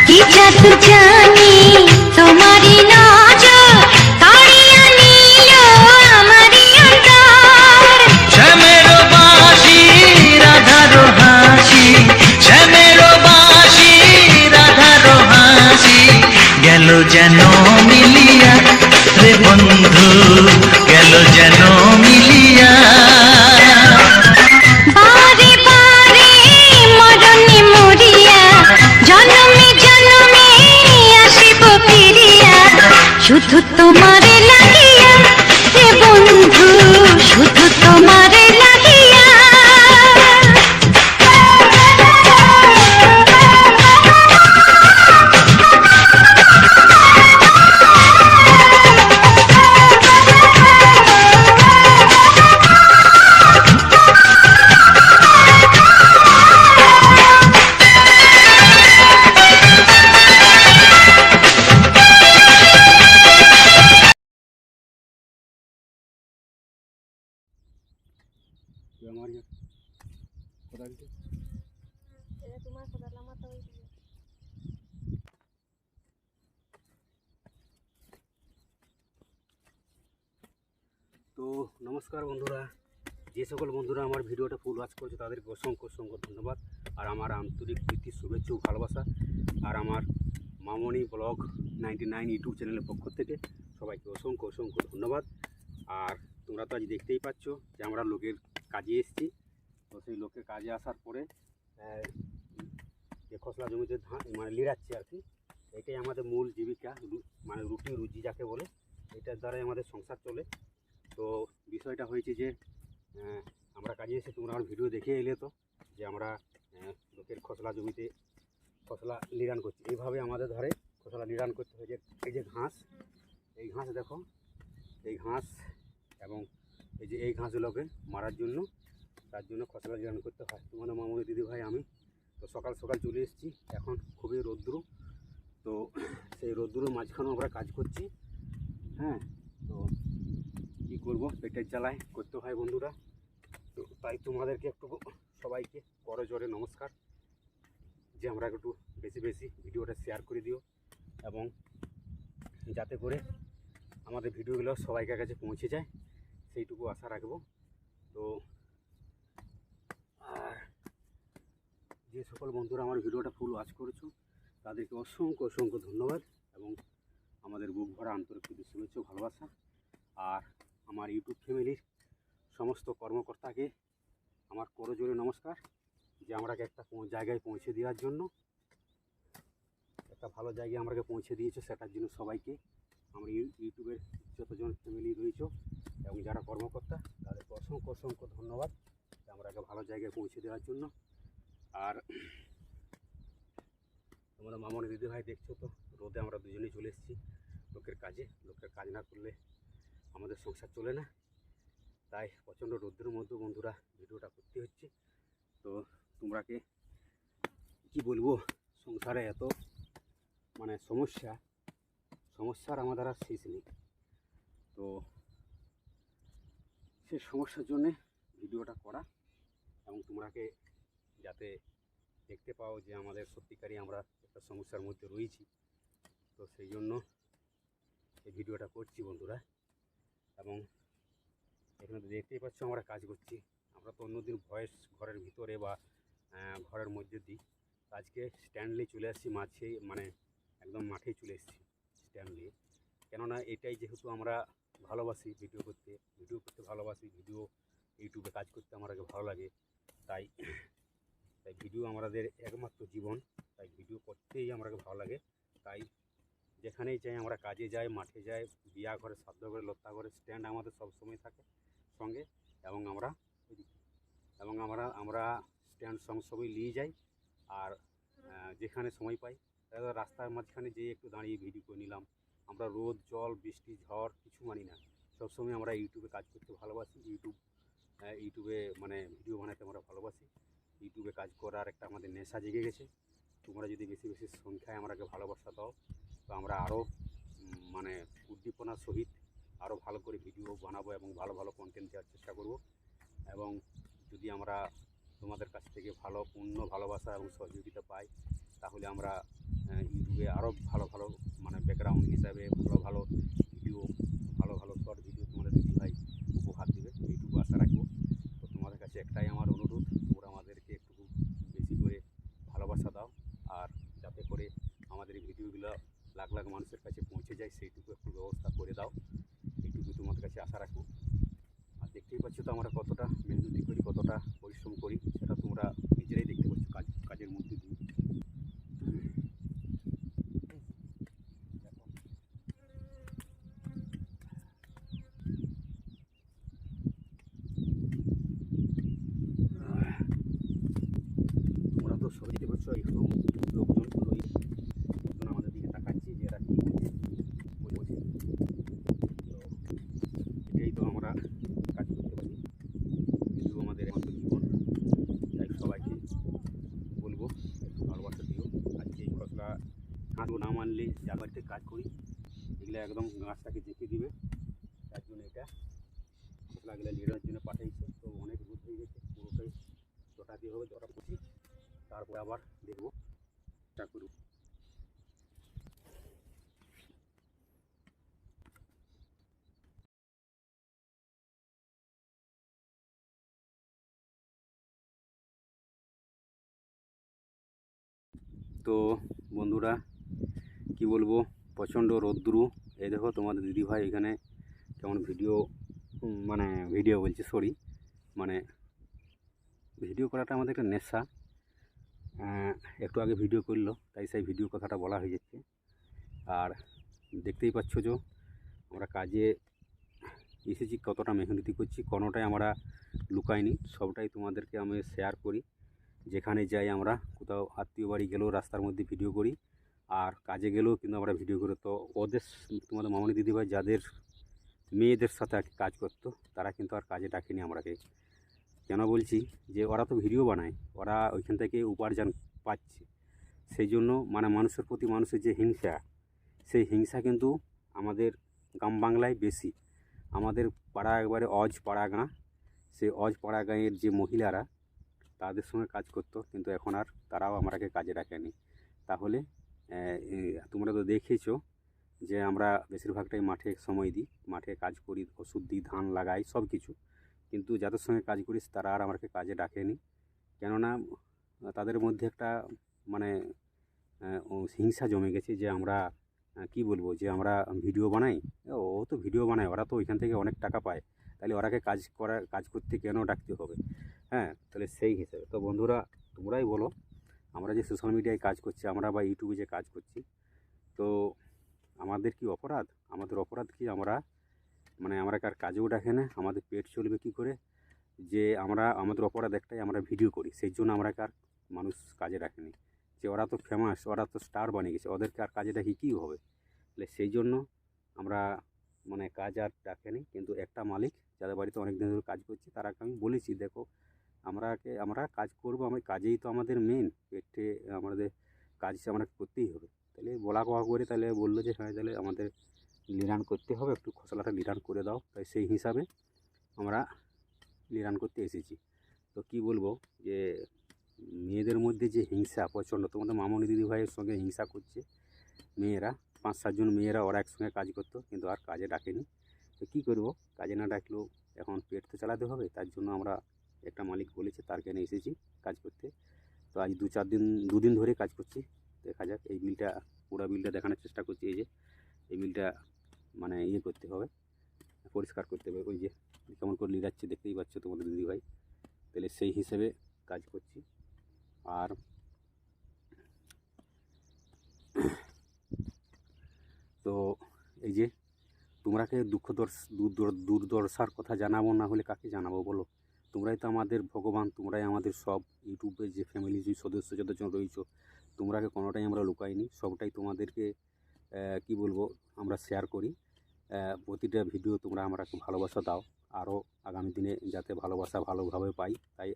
কি জাদু জানি তোমারই নজর, কাড়িয়া নিল আমারই অন্তর। শ্যামের বাঁশি রাধার হাসি, শ্যামের বাঁশি রাধার হাসি, গেল যেন মিলিয়া রে বন্ধু, গেল যেন মিলিয়া। বারে বারে মরণে মরিয়া, জনমে জনমে আসিব ফিরিয়া, শুধু তোমারে লাগিয়া রে বন্ধু, শুধু তোমারে লাগিয়া। আমার কোদালটি এটা তোমার কোদাল, আমার তো ওই তো নমস্কার বন্ধুরা, যে সকল বন্ধুরা আমার ভিডিওটা ফুল ওয়াচ করছে তাদেরকে অসংখ্য অসংখ্য ধন্যবাদ। আর আমার আন্তরিক প্রীতি, শুভেচ্ছা ও ভালোবাসা। আর আমার মামনি ব্লগ 99 ইউটিউব চ্যানেলের পক্ষ থেকে সবাইকে অসংখ্য অসংখ্য ধন্যবাদ। আর তোমরা তো আজ দেখতেই পাচ্ছ যে আমরা লোকের কাজে এসেছি। তো সেই লোকের কাজে আসার পরে যে খসলা জমিতে ধান মানে লিড়াচ্ছি আর কি, এটাই আমাদের মূল জীবিকা, মানে রুটি রুজি যাকে বলে, এটার দ্বারাই আমাদের সংসার চলে। তো বিষয়টা হয়েছে যে আমরা কাজে এসে তোমরা আমার ভিডিও দেখে এলে তো যে আমরা লোকের খসলা জমিতে খসলা লিরান করছি। এইভাবে আমাদের ধারে খসলা লিরান করতে হয়। যে এই যে ঘাস, এই ঘাস দেখো, এই ঘাস এবং এই ঘাসগুলোকে মারার জন্য, তার জন্য খসলা লিরান করতে হয়। তোমাদের মামুনি দিদি ভাই আমি তো সকাল সকাল চলে এসেছি। এখন খুবই রৌদ্র, তো সেই রৌদ্রের মাঝখানেও আমরা কাজ করছি। হ্যাঁ, তো কী করবো, পেটের জ্বালায় করতে হয় বন্ধুরা। তো তাই তোমাদেরকে একটু সবাইকে করো জোরে নমস্কার যে আমরা একটু বেশি বেশি ভিডিওটা শেয়ার করে দিও, এবং যাতে করে আমাদের ভিডিওগুলো সবাইকার কাছে পৌঁছে যায় সেইটুকু আশা রাখবো। তো আর যে সকল বন্ধুরা আমার ভিডিওটা ফুল ওয়াচ করেছো তাদেরকে অসংখ্য অসংখ্য ধন্যবাদ, এবং আমাদের বুক ভরা আন্তরিক শুভেচ্ছা ও ভালোবাসা। আর আমার ইউটিউব ফ্যামিলির সমস্ত কর্মকর্তাকে আমার করজোরে নমস্কার যে আমাকে একটা জায়গায় পৌঁছে দেওয়ার জন্য, একটা ভালো জায়গায় আমাকে পৌঁছে দিয়েছে, সেটার জন্য সবাইকে আমার ইউটিউবের যতজন ফ্যামিলি রয়েছে এবং যারা কর্মকর্তা তাদেরকে অসংখ্য অসংখ্য ধন্যবাদ যে আমাকে ভালো জায়গায় পৌঁছে দেওয়ার জন্য। আর তোমরা মামনি দিদি ভাই দেখছো তো রোদে আমরা দুজনেই চলে এসেছি লোকের কাজে। লোকের কাজ না করলে আমাদের সংসার চলে না, তাই প্রচণ্ড রোদ্রের মধ্যে বন্ধুরা ভিডিওটা করতে হচ্ছে। তো তোমরাকে কি বলবো, সংসারে এত মানে সমস্যার আমাদের আর শেষ নেই। তো সেই সমস্যার জন্যে ভিডিওটা করা, এবং তোমরাকে যাতে দেখতে পাও যে আমাদের সত্যিকারই আমরা একটা সমস্যার মধ্যে রয়েছি। তো সেই জন্য এই ভিডিওটা করছি বন্ধুরা। এবং এখানে তো দেখতেই পাচ্ছ আমরা কাজ করছি। আমরা তো অন্যদিন ভয়েস ঘরের ভিতরে বা ঘরের মধ্যে দিই, আজকে স্ট্যান্ড নিয়ে চলে আসছি মাঝে, মানে একদম মাঠেই চলে এসেছি স্ট্যান্ড নিয়ে। কেননা এটাই যেহেতু আমরা ভালোবাসি ভিডিও করতে ভালোবাসি, ভিডিও ইউটিউবে কাজ করতে আমাকে ভালো লাগে, তাই ভিডিও আমাদের একমাত্র জীবন, তাই ভিডিও করতেই আমাকে ভালো লাগে। তাই যেখানেই যাই, আমরা কাজে যাই, মাঠে যাই, বিয়া ঘরে, শ্রাদ্ধ ঘরে, লত্তা ঘরে, স্ট্যান্ড আমাদের সবসময় থাকে সঙ্গে, এবং আমরা স্ট্যান্ড সবসময় নিয়ে যাই। আর যেখানে সময় পাই রাস্তার মাঝখানে যেয়ে একটু দাঁড়িয়ে ভিডিও করে নিলাম। আমরা রোদ, জল, বৃষ্টি, ঝড় কিছু মানি না, সবসময় আমরা ইউটিউবে কাজ করতে ভালোবাসি। ইউটিউবে মানে ভিডিও বানাতে আমরা ভালোবাসি। ইউটিউবে কাজ করার একটা আমাদের নেশা জেগে গেছে। তোমরা যদি বেশি বেশি সংখ্যায় আমাকে ভালোবাসা দাও তো আমরা আরও মানে উদ্দীপনার সহিত আরও ভালো করে ভিডিও বানাবো এবং ভালো ভালো কন্টেন্ট দেওয়ার চেষ্টা করব। এবং যদি আমরা তোমাদের কাছ থেকে ভালো পূর্ণ ভালোবাসা এবং সহযোগিতা পাই, তাহলে আমরা ইউটিউবে আরও ভালো ভালো মানে ব্যাকগ্রাউন্ড হিসাবে ভালো ভালো ভিডিও, ভালো ভালো শর্ট ভিডিও তোমাদের দিদি ভাই উপহার দেবে, এইটুকু আশা রাখবো। তো তোমাদের কাছে একটাই আমার অনুরোধ, তোমরা আমাদেরকে একটু বেশি করে ভালোবাসা দাও, আর যাতে করে আমাদের এই ভিডিওগুলো লাখ লাখ মানুষের কাছে পৌঁছে যায় সেইটুকু একটু ব্যবস্থা করে দাও, এইটুকু তোমাদের কাছে আশা রাখবো। আর দেখতেই পাচ্ছ তো আমরা কতটা মেহনতি করি, কতটা পরিশ্রম করি, সেটা তোমরা নিজেরাই দেখতে পাচ্ছ কাজের মধ্যে দিয়ে। তোমরা তো সবাই দেখতে পাচ্ছ এখানে লোকজনগুলোই আমাদের দিকে তাকাচ্ছি যে এরা কী করছে বোঝে। তো এটাই তো আমরা কাজ করতে পারি, কিন্তু আমাদের একমাত্র জীবন। তাই সবাইকে বলবো একটু ভালোবাসা দিও। আজকে এই খসলা হাঁটু না মানলে যার বাড়িতে কাজ করি এগুলো একদম গাছটাকে জেঁকে দিবে, তার জন্য এটা খসলাগুলো নেড়ার জন্য পাঠাইছে। তো অনেক রোদ হয়ে গেছে, আবার দেখবো, চেষ্টা করব। তো বন্ধুরা কি বলবো, প্রচণ্ড রৌদ্রু। এই দেখো তোমাদের দিদিভাই এখানে কেমন ভিডিও মানে ভিডিও বলছি সরি মানে ভিডিও করাটা আমাদের একটা নেশা। একটু আগে ভিডিও করলো তাই সেই ভিডিও কথাটা বলা হয়ে যাচ্ছে। আর দেখতেই পাচ্ছ যে আমরা কাজে এসেছি, কতটা মেহনতি করছি, কোনোটাই আমরা লুকাইনি, সবটাই তোমাদেরকে আমি শেয়ার করি। যেখানে যাই আমরা, কোথাও আত্মীয় বাড়ি গেলেও রাস্তার মধ্যে ভিডিও করি, আর কাজে গেলেও কিন্তু আমরা ভিডিও করি। তো ওদের তোমাদের মামনি দিদিভাই যাদের মেয়েদের সাথে আর কি কাজ করতো, তারা কিন্তু আর কাজে ডাকেনি আমরাকে। কেন বলছি, যে ওরা তো ভিডিও বানায়, ওরা ওইখান থেকে উপার্জন পাচ্ছে, সেই জন্য মানে মানুষের প্রতি মানুষের যে হিংসা, সেই হিংসা কিন্তু আমাদের গ্রাম বাংলায় বেশি। আমাদের পাড়া একবারে অজ পাড়া গাঁ, সেই অজ পাড়া গাঁয়ের যে মহিলারা তাদের সঙ্গে কাজ করতো, কিন্তু এখন আর তারাও আমরাকে কাজে ডাকেনি। তাহলে তোমরা তো দেখেছো যে আমরা বেশিরভাগটাই মাঠে সময় দিই, মাঠে কাজ করি, ওষুধ দিই, ধান লাগাই, সব কিছু, কিন্তু যাদের সঙ্গে কাজ করিস তারা আর আমাকে কাজে ডাকেনি। কেননা তাদের মধ্যে একটা মানে হিংসা জমে গেছে, যে আমরা কি বলবো, যে আমরা ভিডিও বানাই, ও তো ভিডিও বানায়, ওরা তো ওইখান থেকে অনেক টাকা পায়, তাহলে ওরাকে কাজ করতে কেন ডাকতে হবে? হ্যাঁ, তাহলে সেই হিসেবে তো বন্ধুরা তোমরাই বলো, আমরা যে সোশ্যাল মিডিয়ায় কাজ করছি, আমরা বা ইউটিউবে যে কাজ করছি, তো আমাদের কি অপরাধ? আমাদের অপরাধ কি? আমরা মানে আমরা কার কাজেও ডাকে না, আমাদের পেট চলবে কি করে? যে আমাদের অপরাধ একটাই, আমরা ভিডিও করি, সেই জন্য আমরা কার মানুষ কাজে ডাকেনি। যে ওরা তো ফেমাস, ওরা তো স্টার বানিয়ে গেছে, ওদেরকে আর কাজে ডাকি কী হবে? তাহলে সেই জন্য আমরা মানে কাজ আর ডাকেনি। কিন্তু একটা মালিক যাদের বাড়িতে অনেক দিন ধরে কাজ করছি, তারাকে আমি বলেছি, দেখো আমরা কাজ করবো, আমরা কাজেই তো আমাদের মেন, পেটে আমাদের কাজ আমরা করতেই হবে। তাহলে বলা কওয়া করে তাহলে বললো যে হ্যাঁ, তাহলে আমাদের লিরান করতে হবে, একটু খসলাটা লিরান করে দাও। তাই সেই হিসাবে আমরা লিরান করতে এসেছি। তো কি বলবো, যে মেয়েদের মধ্যে যে হিংসা প্রচণ্ড, তোমাদের মামনি দিদিভাইয়ের সঙ্গে হিংসা করছে মেয়েরা, 5-7 জন মেয়েরা, ওরা একসঙ্গে কাজ করতো, কিন্তু আর কাজে ডাকেনি। তো কী করবো, কাজে না ডাকলেও এখন পেট তো চালাতে হবে, তার জন্য আমরা একটা মালিক বলেছে, তার কেনে এসেছি কাজ করতে। তো আজ 2-4 দিন ধরে কাজ করছি। দেখা যাক, এই বিলটা পুরো বিলটা দেখানোর চেষ্টা করছি। এই যে এই বিলটা মানে করতে হবে, পরিষ্কার করতে হবে। ওই যে কেমন করে লিরাচ্ছে দেখতেই পাচ্ছ তোমাদের দিদিভাই। তাহলে সেই হিসেবে কাজ করছি। আর তো এই যে তোমরাকে দুর্দশার কথা জানাবো না হলে কাকে জানাবো বলো? তোমরাই তো আমাদের ভগবান, তোমরাই আমাদের সব। ইউটিউবের যে ফ্যামিলি যে সদস্য যতজন রয়েছো, তোমরাকে কোনোটাই আমরা লুকাইনি, সবটাই তোমাদেরকে কি বলবো আমরা শেয়ার করি। প্রতিটা ভিডিও তোমরা আমাকে ভালোবাসা দাও, আরও আগামী দিনে যাতে ভালোবাসা ভালোভাবে পাই, তাই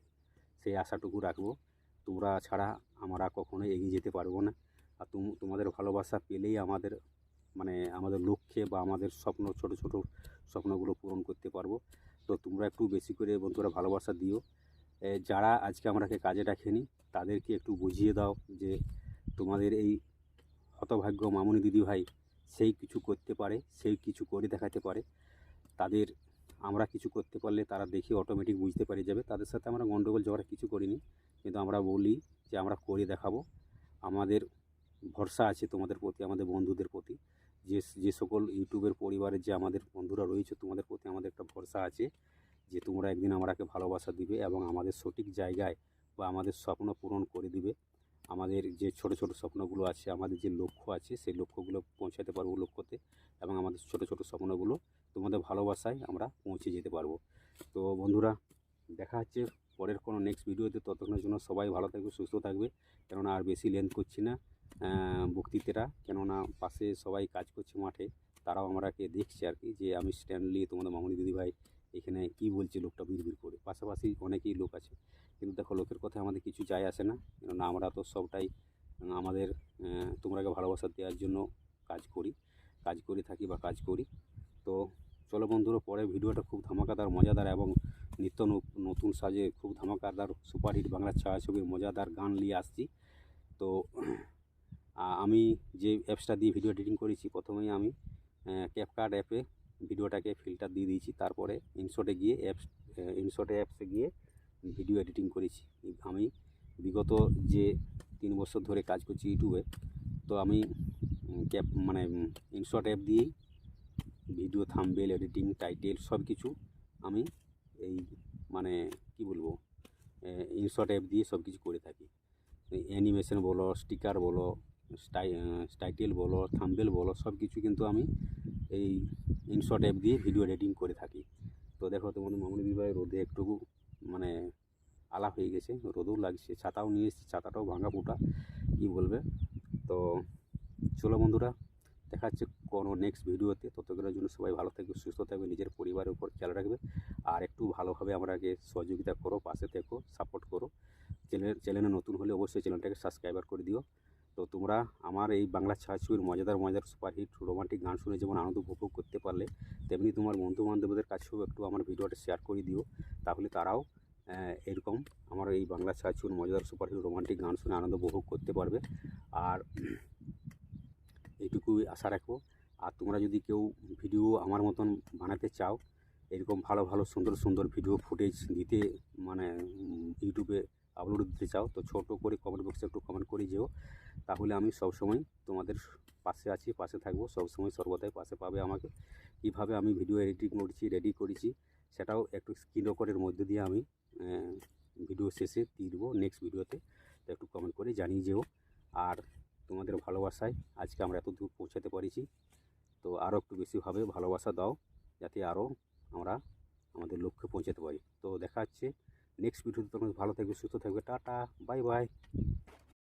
সেই আশাটুকু রাখবো। তোমরা ছাড়া আমরা কখনোই এগিয়ে যেতে পারবো না। আর তোমাদের ভালোবাসা পেলেই আমাদের মানে আমাদের লক্ষ্যে বা আমাদের স্বপ্ন, ছোট ছোট স্বপ্নগুলো পূরণ করতে পারবো। তো তোমরা একটু বেশি করে বন্ধুরা ভালোবাসা দিও। যারা আজকে আমাকে কাজে ডাকেনি, তাদেরকে একটু বুঝিয়ে দাও যে তোমাদের এই হতভাগ্য মামনি দিদিভাই সেই কিছু করতে পারে, সেই কিছু করে দেখাতে পারে। তাদের আমরা কিছু করতে পারলে তারা দেখে অটোমেটিক বুঝতে পেরে যাবে। তাদের সাথে আমরা গণ্ডগোল ঝগড়া কিছু করিনি, কিন্তু আমরা বলি যে আমরা করে দেখাবো। আমাদের ভরসা আছে তোমাদের প্রতি, আমাদের বন্ধুদের প্রতি, যে সকল ইউটিউবের পরিবারের যে আমাদের বন্ধুরা রয়েছে, তোমাদের প্রতি আমাদের একটা ভরসা আছে যে তোমরা একদিন আমাকে ভালোবাসা দিবে এবং আমাদের সঠিক জায়গায় বা আমাদের স্বপ্ন পূরণ করে দিবে। আমাদের যে ছোট ছোট স্বপ্নগুলো আছে, আমাদের যে লক্ষ্য আছে, সেই লক্ষ্যগুলো পৌঁছাতে পারবো লক্ষ্যতে, এবং আমাদের ছোট ছোট স্বপ্নগুলো তোমাদের ভালোবাসায় আমরা পৌঁছে যেতে পারবো। তো বন্ধুরা দেখা হচ্ছে পরের কোনো নেক্সট ভিডিওতে। ততক্ষণের জন্য সবাই ভালো থাকবে, সুস্থ থাকবে। কেননা আর বেশি লেন্থ করছি না বক্তৃতাটা, কেননা পাশে সবাই কাজ করছে মাঠে, তারাও আমাকে দেখছে আর কি, যে আমি স্ট্যান্ড নিয়ে তোমাদের মামনি দিদিভাই এখানে কী বলছে লোকটা বিড়বিড় করে। পাশাপাশি অনেকেই লোক আছে, কিন্তু দেখো লোকের কথা আমাদের কিছু যায় আসে না, কেননা আমরা তো সবটাই আমাদের তোমরাকে ভালোবাসা দেওয়ার জন্য কাজ করে থাকি বা কাজ করি। তো চলো বন্ধুরা, পরের ভিডিওটা খুব ধামাকাদার, মজাদার এবং নিত্য নতুন সাজে খুব ধামাকাদার সুপারহিট বাংলা ছায়াছবির মজাদার গান নিয়ে আসছি। তো আমি যে অ্যাপসটা দিয়ে ভিডিও এডিটিং করেছি, প্রথমেই আমি ক্যাপকাট অ্যাপে ভিডিওটাকে ফিল্টার দিয়ে দিয়েছি, তারপরে ইনশটে অ্যাপসে গিয়ে ভিডিও এডিটিং করেছি। আমি বিগত যে 3 বছর ধরে কাজ করছি ইউটিউবে, তো আমি ইনশট অ্যাপ দিয়েই ভিডিও থাম্বনেল এডিটিং, টাইটেল সব কিছু আমি এই কি বলবো, ইনশট অ্যাপ দিয়ে সব কিছু করে থাকি। অ্যানিমেশন বলো, স্টিকার বলো, টাইটেল বলো, থাম্বনেল বলো, সব কিছু কিন্তু আমি এই ইনশট অ্যাপ দিয়ে ভিডিও এডিটিং করে থাকি। তো দেখো তোমাদের মামুনি বিবাহে রোদে একটু আলা হয়ে গেছে, রোদও লাগছে, ছাতাও নিয়ে এসেছি, ছাতাটাও ভাঙা ফুটা, কী বলবে। তো চলো বন্ধুরা, দেখা যাচ্ছে কোনো নেক্সট ভিডিওতে। ততক্ষণের জন্য সবাই ভালো থাকবে, সুস্থ থাকবে, নিজের পরিবারের উপর খেয়াল রাখবে, আর একটু ভালোভাবে আমাকে সহযোগিতা করো, পাশে থেকো, সাপোর্ট করো। চ্যানেলে নতুন হলে অবশ্যই চ্যানেলটাকে সাবস্ক্রাইবার করে দিও। তো তোমরা আমার এই বাংলা ছায়াছবির মজাদার সুপারহিট রোমান্টিক গান শুনে যেমন আনন্দ উপভোগ করতে পারলে, তেমনি তোমার বন্ধুবান্ধবদের কাছেও একটু আমার ভিডিওটা শেয়ার করে দিও, তাহলে তারাও এরকম আমার এই বাংলা ছায়াছবির মজাদার সুপারহিট রোমান্টিক গান শুনে আনন্দ উপভোগ করতে পারবে। আর এইটুকুই আশা রাখবো। আর তোমরা যদি কেউ ভিডিও আমার মতন বানাতে চাও, এরকম ভালো সুন্দর ভিডিও ফুটেজ দিতে ইউটিউবে আপলোড দিতে চাও, তো ছোটো করে কমেন্ট বক্সে একটু কমেন্ট করে যেও, তাহলে আমি সবসময় তোমাদের পাশে আছি, পাশে থাকবো, সবসময় সর্বদাই পাশে পাবে আমাকে। কীভাবে আমি ভিডিও এডিটিং করছি, রেডি করেছি, সেটাও একটু স্ক্রিন রেকর্ডের মধ্যে দিয়ে আমি ভিডিও শেষে দিয়ে দেবো নেক্সট ভিডিওতে, তো একটু কমেন্ট করে জানিয়ে যেও। আর তোমাদের ভালোবাসায় আজকে আমরা এত দূর পৌঁছাতে পেরেছি, তো আরও একটু বেশিভাবে ভালোবাসা দাও, যাতে আরও আমরা আমাদের লক্ষ্যে পৌঁছাতে পারি। তো দেখা হচ্ছে নেক্সট ভিডিওতে। তোমরা ভালো থাকবে, সুস্থ থাকবে, টাটা, বাই বাই।